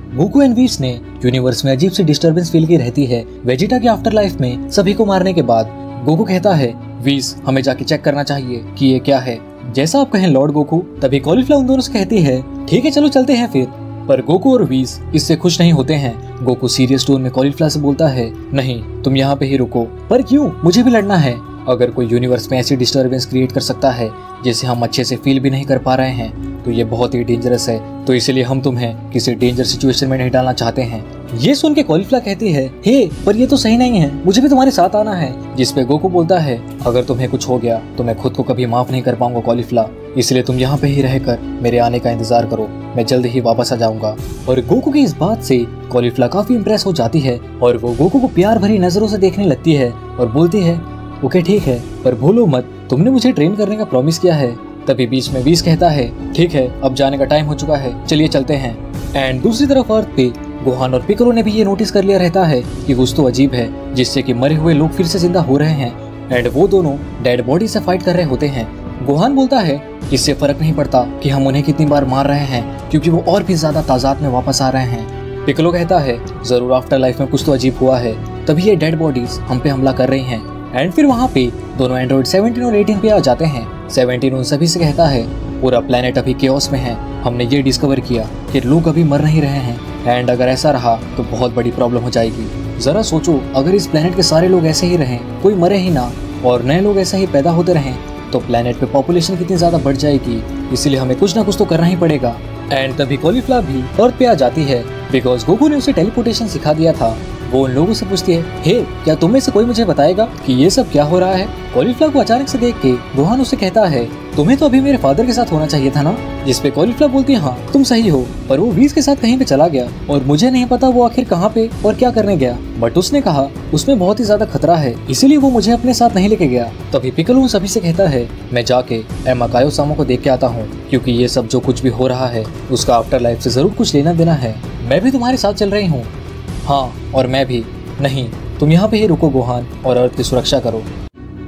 Goku and व्हीस ने universe में अजीब सी डिस्टरबेंस फील की रहती है। वेजिटा के आफ्टर लाइफ में सभी को मारने के बाद गोकू कहता है, व्हीस हमें जाके चेक करना चाहिए कि ये क्या है। जैसा आप कहें लॉर्ड गोकू। तभी कॉलीफ्लावर उन दोनों से कहती है, ठीक है चलो चलते हैं फिर। पर गोकू और व्हीस इससे खुश नहीं होते हैं। गोकू सीरियस टोन में कॉलीफ्लावर से बोलता है, नहीं तुम यहाँ पे ही रुको। पर क्यों? मुझे भी लड़ना है। अगर कोई यूनिवर्स में ऐसी डिस्टरबेंस क्रिएट कर सकता है जिसे हम अच्छे से फील भी नहीं कर पा रहे हैं तो ये बहुत ही डेंजरस है। तो इसलिए हम तुम्हें किसी डेंजर सिचुएशन में नहीं डालना चाहते हैं। ये सुन के कॉलीफ्लावर कहती है, हे पर ये तो सही नहीं है, मुझे भी तुम्हारे साथ आना है। जिस पे गोकू बोलता है, अगर तुम्हें कुछ हो गया तो मैं खुद को कभी माफ नहीं कर पाऊंगा कॉलीफ्लावर, इसलिए तुम यहाँ पे ही रहकर मेरे आने का इंतजार करो, मैं जल्द ही वापस आ जाऊंगा। और गोकू की इस बात से कॉलीफ्लावर काफी इम्प्रेस हो जाती है और वो गोकू को प्यार भरी नजरों से देखने लगती है और बोलती है, ओके ठीक है पर भूलो मत तुमने मुझे ट्रेन करने का प्रॉमिस किया है। तभी बीच में व्हीस कहता है, ठीक है अब जाने का टाइम हो चुका है, चलिए चलते हैं। एंड दूसरी तरफ अर्थ पे गोहान और पिकोलो ने भी ये नोटिस कर लिया रहता है कि कुछ तो अजीब है, जिससे कि मरे हुए लोग फिर से जिंदा हो रहे हैं एंड वो दोनों डेड बॉडी से फाइट कर रहे होते हैं। गोहान बोलता है, इससे फर्क नहीं पड़ता कि हम उन्हें कितनी बार मार रहे हैं क्योंकि वो और भी ज्यादा तादाद में वापस आ रहे हैं। पिकोलो कहता है, जरूर आफ्टर लाइफ में कुछ तो अजीब हुआ है, तभी ये डेड बॉडीज हम पे हमला कर रही हैं। एंड फिर वहाँ पे दोनों एंड्रॉइड 17 और 18 पे आ जाते हैं। 17 उन सभी से कहता है, पूरा प्लेनेट अभी केओस में है, हमने ये डिस्कवर किया कि लोग अभी मर नहीं रहे हैं एंड अगर ऐसा रहा तो बहुत बड़ी प्रॉब्लम हो जाएगी। जरा सोचो, अगर इस प्लेनेट के सारे लोग ऐसे ही रहें, कोई मरे ही ना और नए लोग ऐसे ही पैदा होते रहें तो प्लेनेट पे पॉपुलेशन कितनी ज्यादा बढ़ जाएगी, इसलिए हमें कुछ ना कुछ तो करना ही पड़ेगा। एंड तभी कॉलीफ्लावर भी अर्थ पे आ जाती है बिकॉज गोकू ने उसे टेलीपोर्टेशन सिखा दिया था। वो उन लोगों से पूछती है, हे क्या तुम में से कोई मुझे बताएगा कि ये सब क्या हो रहा है। कॉलीफ्लावर को अचानक से देख के गोहान उसे कहता है, तुम्हें तो अभी मेरे फादर के साथ होना चाहिए था ना। जिस पे कॉलीफ्लावर बोलती है, हाँ तुम सही हो, पर वो व्हीस के साथ कहीं पे चला गया और मुझे नहीं पता वो आखिर कहाँ पे और क्या करने गया, बट उसने कहा उसमें बहुत ही ज्यादा खतरा है इसीलिए वो मुझे अपने साथ नहीं लेके गया। तभी पिकोलो सभी से कहता है, मैं जाके एमा कायोसामा को देख के आता हूँ क्योंकि ये सब जो कुछ भी हो रहा है उसका आफ्टर लाइफ से जरूर कुछ लेना देना है। मैं भी तुम्हारे साथ चल रही हूँ। हाँ और मैं भी। नहीं तुम यहाँ पे ही रुको गोहान और अर्थ की सुरक्षा करो।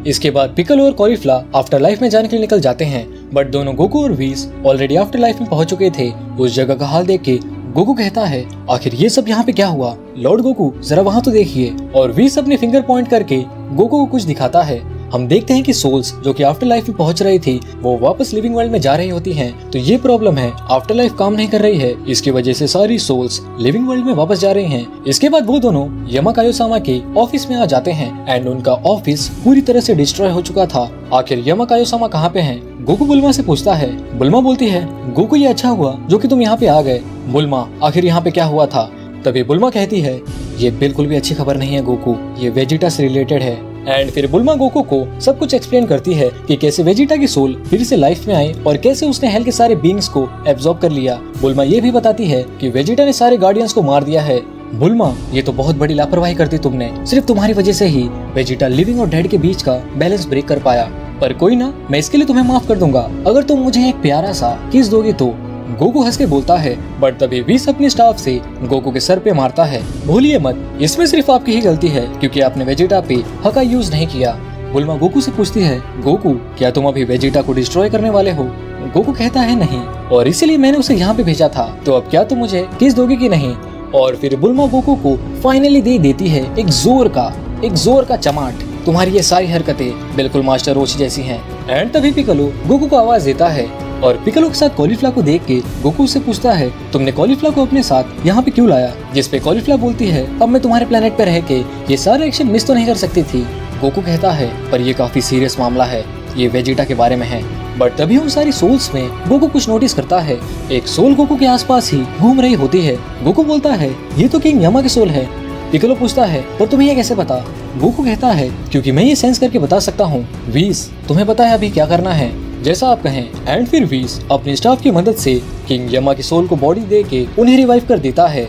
इसके बाद पिकोलो और कॉलीफ्लावर आफ्टर लाइफ में जाने के लिए निकल जाते हैं बट दोनों गोकू और व्हीस ऑलरेडी आफ्टर लाइफ में पहुंच चुके थे। उस जगह का हाल देख के गोकू कहता है, आखिर ये सब यहाँ पे क्या हुआ? लॉर्ड गोकू जरा वहाँ तो देखिए। और व्हीस अपने फिंगर पॉइंट करके गोकू को कुछ दिखाता है। हम देखते हैं कि सोल्स जो कि आफ्टर लाइफ में पहुंच रही थी वो वापस लिविंग वर्ल्ड में जा रही होती हैं। तो ये प्रॉब्लम है, आफ्टर लाइफ काम नहीं कर रही है, इसकी वजह से सारी सोल्स लिविंग वर्ल्ड में वापस जा रही हैं। इसके बाद वो दोनों यमा कायोसामा के ऑफिस में आ जाते हैं एंड उनका ऑफिस पूरी तरह से डिस्ट्रॉय हो चुका था। आखिर यमा कायोसामा कहाँ पे हैं? गोकू बुल्मा से पूछता है। बुल्मा बोलती है, गोकू ये अच्छा हुआ जो कि तुम यहाँ पे आ गए। बुल्मा, आखिर यहाँ पे क्या हुआ था? तभी बुल्मा कहती है, ये बिल्कुल भी अच्छी खबर नहीं है गोकू, ये वेजिटा से रिलेटेड है। एंड फिर बुल्मा गोकू को सब कुछ एक्सप्लेन करती है कि कैसे वेजिटा की सोल फिर से लाइफ में आई और कैसे उसने हेल के सारे बीइंग्स को एब्जॉर्ब कर लिया। बुल्मा ये भी बताती है कि वेजिटा ने सारे गार्डियंस को मार दिया है। बुल्मा, ये तो बहुत बड़ी लापरवाही कर दी तुमने, सिर्फ तुम्हारी वजह से ही वेजिटा लिविंग और डेड के बीच का बैलेंस ब्रेक कर पाया। पर कोई ना, मैं इसके लिए तुम्हें माफ कर दूंगा अगर तुम मुझे एक प्यारा सा किस दोगे तो। गोकू हंस के बोलता है बट तभी व्हीस अपने स्टाफ से गोकू के सर पे मारता है। भूलिए मत, इसमें सिर्फ आपकी ही गलती है क्योंकि आपने वेजिटा पे हका यूज नहीं किया। बुल्मा गोकू से पूछती है, गोकू क्या तुम अभी वेजिटा को डिस्ट्रॉय करने वाले हो? गोकू कहता है नहीं, और इसीलिए मैंने उसे यहाँ पे भेजा था, तो अब क्या तुम मुझे किस दोगे कि नहीं? और फिर बुल्मा गोकू को फाइनली दे देती है एक जोर का चमाट। तुम्हारी ये सारी हरकतें बिल्कुल मास्टर रोची जैसी हैं। एंड तभी पिकोलो गोकू को आवाज देता है और पिकोलो के साथ कॉलीफ्लावर को देख के गोकू से पूछता है, तुमने कॉलीफ्लावर को अपने साथ यहाँ पे क्यों लाया? जिस पे कॉलीफ्लावर बोलती है, अब मैं तुम्हारे प्लेनेट पे रह के ये सारे एक्शन मिस तो नहीं कर सकती थी। गोकू कहता है, पर ये काफी सीरियस मामला है, ये वेजिटा के बारे में है। बट तभी उन सारी सोल्स में गोकू कुछ नोटिस करता है। एक सोल गोकू के आसपास ही घूम रही होती है। गोकू बोलता है, ये तो किंग यमा की सोल है। पिकोलो पूछता है, पर तुम्हें ये कैसे पता? गोकू कहता है, क्योंकि मैं ये सेंस करके बता सकता हूँ। व्हीस, तुम्हें पता है अभी क्या करना है? जैसा आप कहें। एंड फिर व्हीस अपनी स्टाफ की मदद से किंग यमा की सोल को बॉडी दे के उन्हें रिवाइव कर देता है।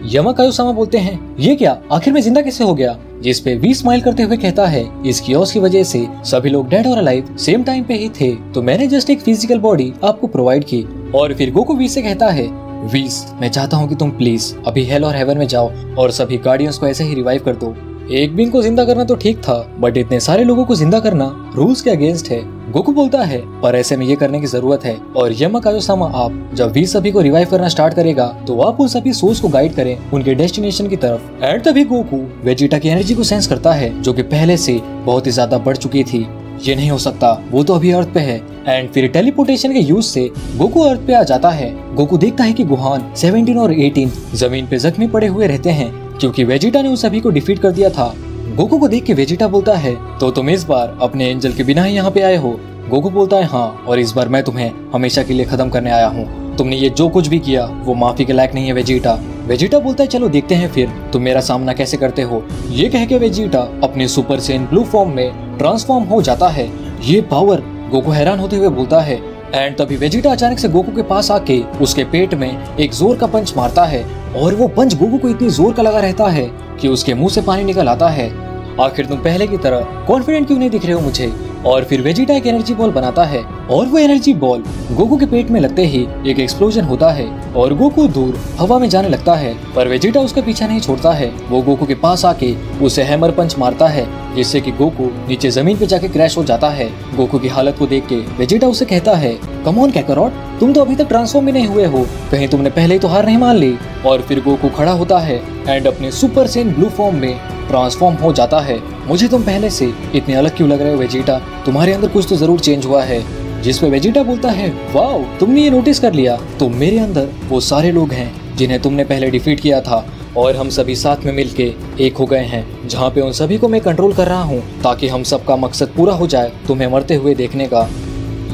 यमा कायोसामा बोलते हैं, ये क्या, आखिर में जिंदा कैसे हो गया? जिस पे व्हीस स्माइल करते हुए कहता है, इस कियोस्क की वजह से सभी लोग डेड और अलाइव सेम टाइम पे ही थे, तो मैंने जस्ट एक फिजिकल बॉडी आपको प्रोवाइड की। और फिर गोकू व्हीस से कहता है, व्हीस मैं चाहता हूँ कि तुम प्लीज अभी हेल और हेवन में जाओ और सभी गार्डियंस को ऐसे ही रिवाइव कर दो। एक बीइंग को जिंदा करना तो ठीक था, बट इतने सारे लोगों को जिंदा करना रूल्स के अगेंस्ट है। गोकू बोलता है पर ऐसे में ये करने की जरूरत है और यमा कायोसामा आप जब वीज सभी को रिवाइव करना स्टार्ट करेगा तो आप उन सभी सोर्स को गाइड करें उनके डेस्टिनेशन की तरफ। एंड तभी गोकू वेजिटा की एनर्जी को सेंस करता है जो कि पहले से बहुत ही ज्यादा बढ़ चुकी थी। ये नहीं हो सकता, वो तो अभी अर्थ पे है। एंड फिर टेलीपोर्टेशन के यूज से गोकू अर्थ पे आ जाता है। गोकू देखता है कि गुहान 17 और 18 जमीन पे जख्मी पड़े हुए रहते हैं क्योंकि वेजिटा ने उन सभी को डिफीट कर दिया था। गोकू को देख के वेजिटा बोलता है तो तुम इस बार अपने एंजल के बिना ही यहाँ पे आए हो। गोकू बोलता है हाँ, और इस बार मैं तुम्हें हमेशा के लिए खत्म करने आया हूँ। तुमने ये जो कुछ भी किया वो माफी के लायक नहीं है वेजिटा। वेजिटा बोलता है चलो देखते हैं फिर तुम मेरा सामना कैसे करते हो। ये कह के वेजिटा अपने सुपर सेन ब्लू फॉर्म में ट्रांसफॉर्म हो जाता है। ये पावर, गोकू हैरान होते हुए बोलता है। एंड तभी वेजिटा अचानक से गोकू के पास आके उसके पेट में एक जोर का पंच मारता है और वो पंच गोकू को इतनी जोर का लगा रहता है कि उसके मुंह से पानी निकल आता है। आखिर तुम पहले की तरह कॉन्फिडेंट क्यों नहीं दिख रहे हो मुझे। और फिर वेजिटा एक एनर्जी बॉल बनाता है और वो एनर्जी बॉल गोकू के पेट में लगते ही एक एक्सप्लोजन होता है और गोकू दूर हवा में जाने लगता है। पर वेजिटा उसका पीछा नहीं छोड़ता है। वो गोकू के पास आके उसे हैमर पंच मारता है जिससे कि गोकू नीचे जमीन पे जाके क्रैश हो जाता है। गोकू की हालत को देख के वेजिटा उसे कहता है कम ऑन काकारोट, तुम तो अभी तक ट्रांसफॉर्म भी नहीं हुए हो, कहीं तुमने पहले ही तो हार नहीं मान ली। और फिर गोकू खड़ा होता है एंड अपने सुपर सेन ब्लू फॉर्म में ट्रांसफॉर्म हो जाता है। मुझे तुम पहले से इतने अलग क्यों लग रहे हो वेजिटा, तुम्हारे अंदर कुछ तो जरूर चेंज हुआ है। जिस पे वेजिटा बोलता है वाओ, तुमने ये नोटिस कर लिया, तो मेरे अंदर वो सारे लोग हैं जिन्हें तुमने पहले डिफीट किया था और हम सभी साथ में मिलके एक हो गए हैं, जहाँ पे उन सभी को मैं कंट्रोल कर रहा हूँ ताकि हम सबका मकसद पूरा हो जाए, तुम्हें मरते हुए देखने का।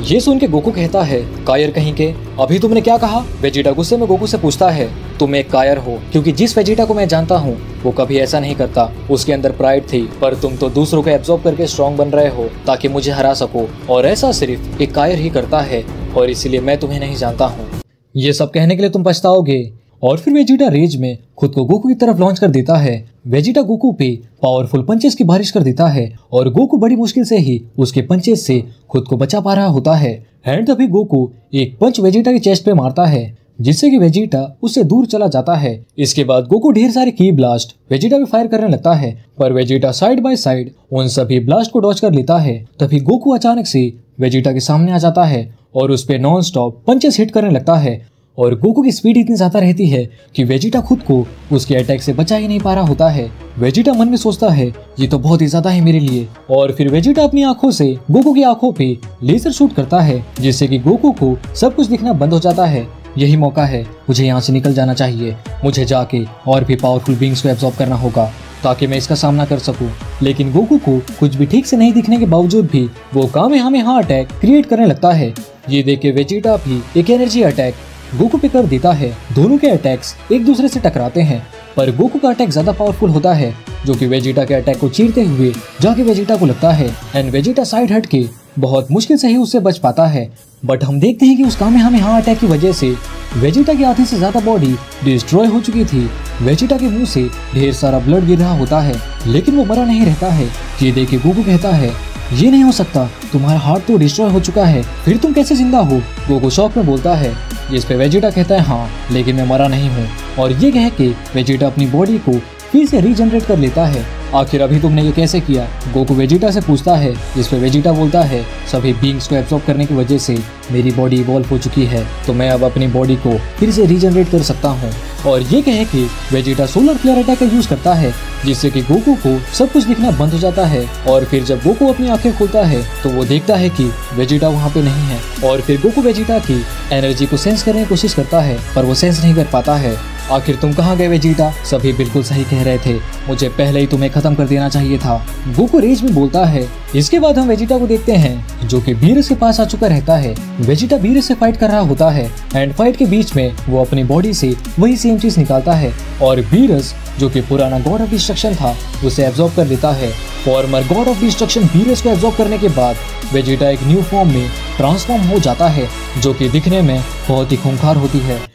ये सुन के गोकू कहता है कायर कहीं के, अभी तुमने क्या कहा। वेजिटा गुस्से में गोकू से पूछता है तुम एक कायर हो, क्योंकि जिस वेजिटा को मैं जानता हूँ वो कभी ऐसा नहीं करता, उसके अंदर प्राइड थी, पर तुम तो दूसरों को एब्जॉर्ब करके स्ट्रॉन्ग बन रहे हो ताकि मुझे हरा सको, और ऐसा सिर्फ एक कायर ही करता है और इसीलिए मैं तुम्हें नहीं जानता हूँ। ये सब कहने के लिए तुम पछताओगे। और फिर वेजिटा रेज में खुद को गोकू की तरफ लॉन्च कर देता है। वेजिटा गोकू पे पावरफुल पंचेस की बारिश कर देता है और गोकू बड़ी मुश्किल से ही उसके पंचेस से खुद को बचा पा रहा होता है। एंड तभी गोकू एक पंच वेजिटा की चेस्ट पे मारता है जिससे कि वेजिटा उससे दूर चला जाता है। इसके बाद गोकू ढेर सारे की ब्लास्ट वेजिटा पे फायर करने लगता है, पर वेजिटा साइड बाय साइड उन सभी ब्लास्ट को डॉज कर लेता है। तभी गोकू अचानक से वेजिटा के सामने आ जाता है और उस पे नॉन स्टॉप पंचेस हिट करने लगता है और गोकू की स्पीड इतनी ज्यादा रहती है कि वेजिटा खुद को उसके अटैक से बचा ही नहीं पा रहा होता है। वेजिटा मन में सोचता है ये तो बहुत ही ज्यादा है मेरे लिए, और फिर वेजिटा अपनी आंखों से गोकू की आंखों पे लेजर शूट करता है जिससे कि गोकू को सब कुछ दिखना बंद हो जाता है। यही मौका है, मुझे यहाँ से निकल जाना चाहिए, मुझे जाके और भी पावरफुल बींग्स को एब्जॉर्ब करना होगा ताकि मैं इसका सामना कर सकूं। लेकिन गोकू को कुछ भी ठीक से नहीं दिखने के बावजूद भी वो कामेहामेहा अटैक क्रिएट करने लगता है। ये देख के वेजिटा भी एक एनर्जी अटैक गोकू पे कर देता है। दोनों के अटैक्स एक दूसरे से टकराते हैं, पर गोकू का अटैक ज्यादा पावरफुल होता है जो कि वेजिटा के अटैक को चीरते हुए जाके वेजिटा को लगता है। एंड वेजिटा साइड हट के बहुत मुश्किल से ही उससे बच पाता है। बट हम देखते हैं कि उस कामेहामेहा अटैक की वजह से वेजिटा की आधी से ज्यादा बॉडी डिस्ट्रॉय हो चुकी थी। वेजिटा के मुंह से ढेर सारा ब्लड गिर रहा होता है लेकिन वो मरा नहीं रहता है। ये देख के गोकू कहता है ये नहीं हो सकता, तुम्हारा हार्ट तो डिस्ट्रॉय हो चुका है, फिर तुम कैसे जिंदा हो। गोकू शॉक में बोलता है। इस पे वेजिटा कहता है हाँ, लेकिन मैं मरा नहीं हूँ। और ये कह के वेजिटा अपनी बॉडी को फिर से रीजनरेट कर लेता है। आखिर अभी तुमने ये कैसे किया, गोकू वेजिटा से पूछता है। जिस पे वेजिटा बोलता है सभी बींग्स को एब्जॉर्ब करने की वजह से मेरी बॉडी इवॉल्व हो चुकी है, तो मैं अब अपनी बॉडी को फिर से रीजनरेट कर सकता हूँ। और ये कह के वेजिटा सोलर फ्लेयर अटैक का यूज करता है जिससे कि गोकू को सब कुछ दिखना बंद हो जाता है। और फिर जब गोकू अपनी आंखें खोलता है तो वो देखता है कि वेजिटा वहाँ पे नहीं है। और फिर गोकू वेजिटा की एनर्जी को सेंस करने की कोशिश करता है पर वो सेंस नहीं कर पाता है। आखिर तुम कहाँ गए वेजिटा, सभी बिल्कुल सही कह रहे थे, मुझे पहले ही तुम्हें खत्म कर देना चाहिए था, गोकू रेज में बोलता है। इसके बाद हम वेजिटा को देखते हैं जो कि बीरस के पास आ चुका रहता है। वेजिटा बीरस से फाइट कर रहा होता है एंड फाइट के बीच में वो अपनी बॉडी से वही सेम चीज निकालता है और बीरस जो कि पुराना गॉड ऑफ डिस्ट्रक्शन था उसे एब्जॉर्ब कर लेता है। Farmer God of destruction Beerus को एब्जॉर्ब करने के बाद वेजिटा एक न्यू फॉर्म में ट्रांसफॉर्म हो जाता है जो कि दिखने में बहुत ही खूंखार होती है।